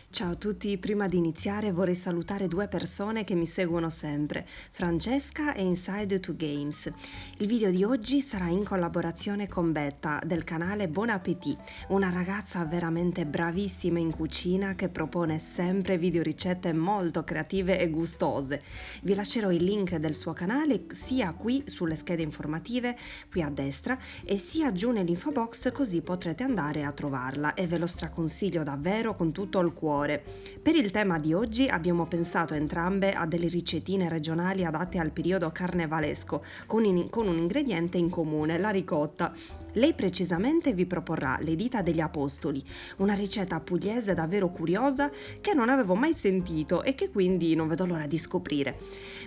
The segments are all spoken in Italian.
Ciao a tutti, prima di iniziare vorrei salutare due persone che mi seguono sempre, Francesca e Inside to Games. Il video di oggi sarà in collaborazione con Betta del canale Bon Appétit, una ragazza veramente bravissima in cucina che propone sempre video ricette molto creative e gustose. Vi lascerò il link del suo canale sia qui sulle schede informative, qui a destra, e sia giù nell'info box, così potrete andare a trovarla e ve lo straconsiglio davvero con tutto il cuore. Per il tema di oggi abbiamo pensato entrambe a delle ricettine regionali adatte al periodo carnevalesco, con un ingrediente in comune, la ricotta. Lei precisamente vi proporrà le dita degli apostoli, una ricetta pugliese davvero curiosa che non avevo mai sentito e che quindi non vedo l'ora di scoprire.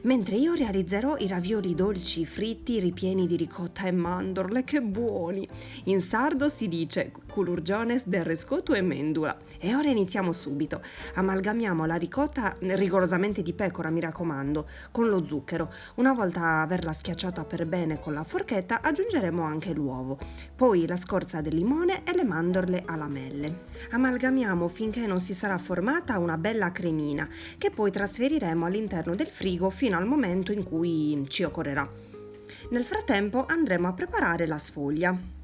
Mentre io realizzerò i ravioli dolci fritti ripieni di ricotta e mandorle, che buoni! In sardo si dice culurgiones del rescoto e mendula. E ora iniziamo subito. Amalgamiamo la ricotta, rigorosamente di pecora mi raccomando, con lo zucchero. Una volta averla schiacciata per bene con la forchetta aggiungeremo anche l'uovo, poi la scorza del limone e le mandorle a lamelle. Amalgamiamo finché non si sarà formata una bella cremina, che poi trasferiremo all'interno del frigo fino al momento in cui ci occorrerà. Nel frattempo andremo a preparare la sfoglia.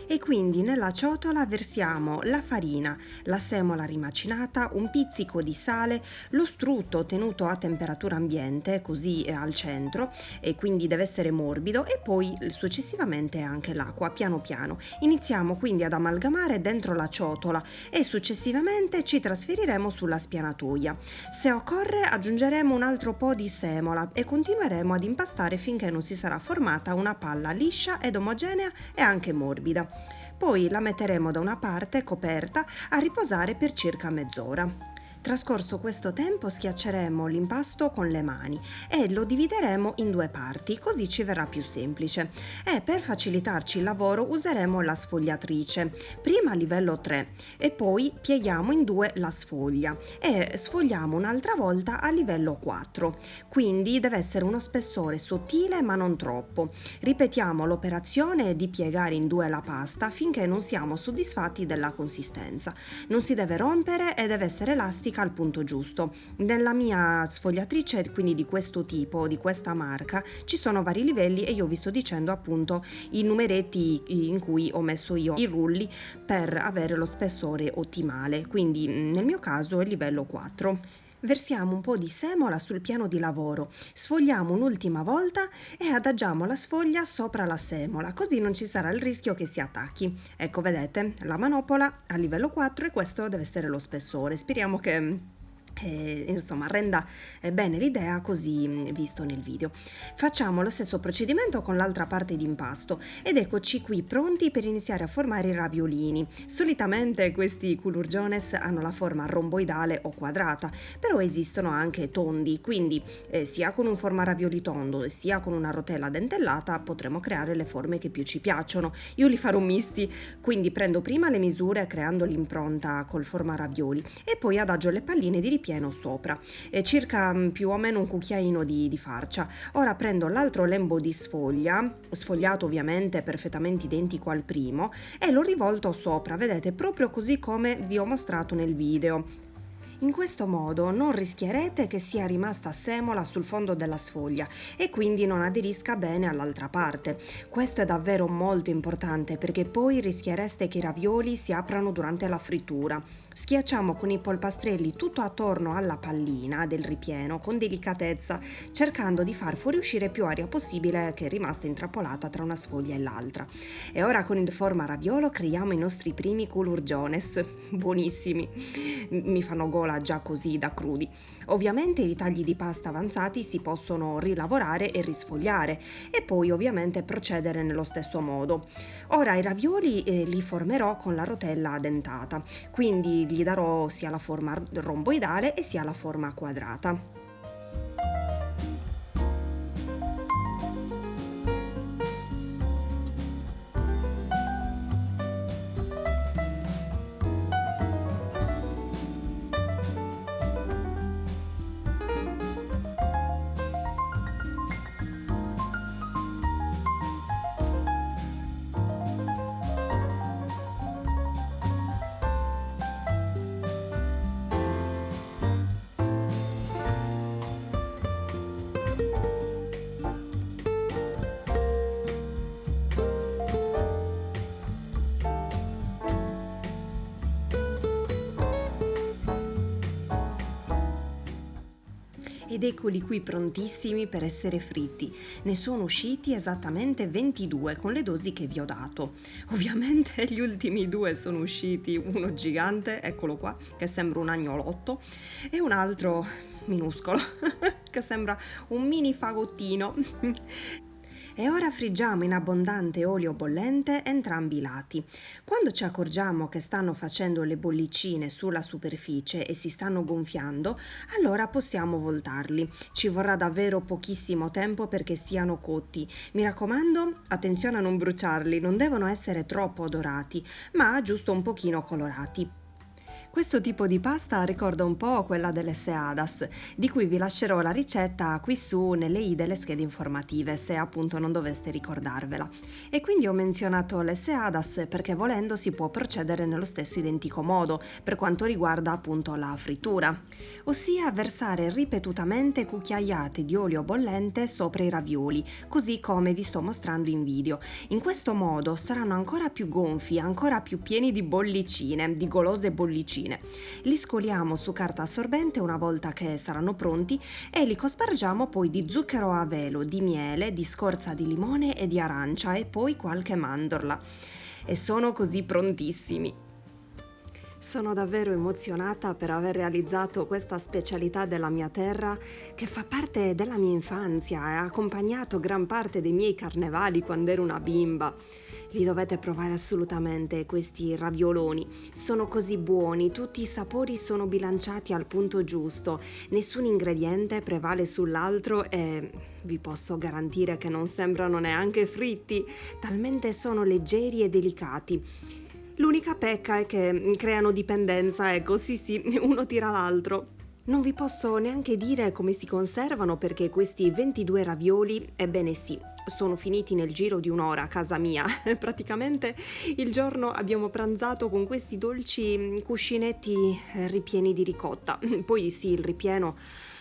E quindi nella ciotola versiamo la farina, la semola rimacinata, un pizzico di sale, lo strutto tenuto a temperatura ambiente, così al centro, e quindi deve essere morbido, e poi successivamente anche l'acqua, piano piano. Iniziamo quindi ad amalgamare dentro la ciotola e successivamente ci trasferiremo sulla spianatoia. Se occorre aggiungeremo un altro po' di semola e continueremo ad impastare finché non si sarà formata una palla liscia ed omogenea e anche morbida. Poi la metteremo da una parte coperta a riposare per circa mezz'ora. Trascorso questo tempo schiacceremo l'impasto con le mani e lo divideremo in due parti, così ci verrà più semplice. E per facilitarci il lavoro useremo la sfogliatrice, prima a livello 3 e poi pieghiamo in due la sfoglia e sfogliamo un'altra volta a livello 4. Quindi deve essere uno spessore sottile ma non troppo. Ripetiamo l'operazione di piegare in due la pasta finché non siamo soddisfatti della consistenza. Non si deve rompere e deve essere elastica al punto giusto. Nella mia sfogliatrice, quindi di questo tipo, di questa marca, ci sono vari livelli e io vi sto dicendo appunto i numeretti in cui ho messo io i rulli per avere lo spessore ottimale, quindi nel mio caso è il livello 4. Versiamo un po' di semola sul piano di lavoro, sfogliamo un'ultima volta e adagiamo la sfoglia sopra la semola, così non ci sarà il rischio che si attacchi. Ecco, vedete, la manopola a livello 4 e questo deve essere lo spessore. Speriamo che insomma renda bene l'idea così visto nel video. Facciamo lo stesso procedimento con l'altra parte di impasto ed eccoci qui pronti per iniziare a formare i raviolini. Solitamente questi culurgiones hanno la forma romboidale o quadrata, però esistono anche tondi, quindi sia con un forma ravioli tondo sia con una rotella dentellata potremo creare le forme che più ci piacciono. Io li farò misti, quindi prendo prima le misure creando l'impronta col forma ravioli e poi adagio le palline di ripieno sopra, circa più o meno un cucchiaino di farcia. Ora prendo l'altro lembo di sfoglia, sfogliato ovviamente perfettamente identico al primo, e lo rivolto sopra, vedete, proprio così come vi ho mostrato nel video. In questo modo non rischierete che sia rimasta semola sul fondo della sfoglia e quindi non aderisca bene all'altra parte. Questo è davvero molto importante perché poi rischiereste che i ravioli si aprano durante la frittura. Schiacciamo con i polpastrelli tutto attorno alla pallina del ripieno con delicatezza, cercando di far fuoriuscire più aria possibile che è rimasta intrappolata tra una sfoglia e l'altra. E ora con il forma raviolo creiamo i nostri primi culurgiones, buonissimi, mi fanno gola già così da crudi. Ovviamente i ritagli di pasta avanzati si possono rilavorare e risfogliare e poi ovviamente procedere nello stesso modo. Ora i ravioli li formerò con la rotella dentata, quindi gli darò sia la forma romboidale e sia la forma quadrata. Ed eccoli qui prontissimi per essere fritti. Ne sono usciti esattamente 22 con le dosi che vi ho dato. Ovviamente gli ultimi due sono usciti, uno gigante, eccolo qua, che sembra un agnolotto, e un altro minuscolo, che sembra un mini fagottino. E ora friggiamo in abbondante olio bollente entrambi i lati. Quando ci accorgiamo che stanno facendo le bollicine sulla superficie e si stanno gonfiando, allora possiamo voltarli. Ci vorrà davvero pochissimo tempo perché siano cotti. Mi raccomando, attenzione a non bruciarli, non devono essere troppo dorati, ma giusto un pochino colorati. Questo tipo di pasta ricorda un po' quella delle Seadas, di cui vi lascerò la ricetta qui su nelle i delle schede informative, se appunto non doveste ricordarvela. E quindi ho menzionato le Seadas perché volendo si può procedere nello stesso identico modo per quanto riguarda appunto la frittura, ossia versare ripetutamente cucchiaiate di olio bollente sopra i ravioli, così come vi sto mostrando in video. In questo modo saranno ancora più gonfi, ancora più pieni di bollicine, di golose bollicine. Li scoliamo su carta assorbente una volta che saranno pronti e li cospargiamo poi di zucchero a velo, di miele, di scorza di limone e di arancia e poi qualche mandorla. E sono così prontissimi. Sono davvero emozionata per aver realizzato questa specialità della mia terra che fa parte della mia infanzia e ha accompagnato gran parte dei miei carnevali quando ero una bimba. Li dovete provare assolutamente questi ravioloni, sono così buoni, tutti i sapori sono bilanciati al punto giusto, nessun ingrediente prevale sull'altro e vi posso garantire che non sembrano neanche fritti, talmente sono leggeri e delicati. L'unica pecca è che creano dipendenza, ecco, sì, uno tira l'altro. Non vi posso neanche dire come si conservano perché questi 22 ravioli, ebbene sì, sono finiti nel giro di un'ora a casa mia. Praticamente il giorno abbiamo pranzato con questi dolci cuscinetti ripieni di ricotta. Poi sì, il ripieno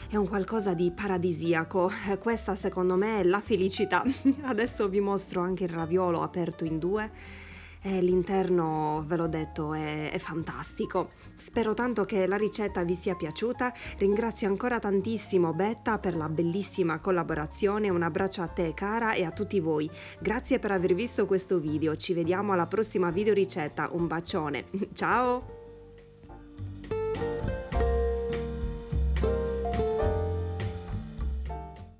è un qualcosa di paradisiaco. Questa secondo me è la felicità. Adesso vi mostro anche il raviolo aperto in due. E l'interno, ve l'ho detto, è fantastico. Spero tanto che la ricetta vi sia piaciuta. Ringrazio ancora tantissimo Betta per la bellissima collaborazione. Un abbraccio a te cara e a tutti voi. Grazie per aver visto questo video. Ci vediamo alla prossima video ricetta. Un bacione. Ciao!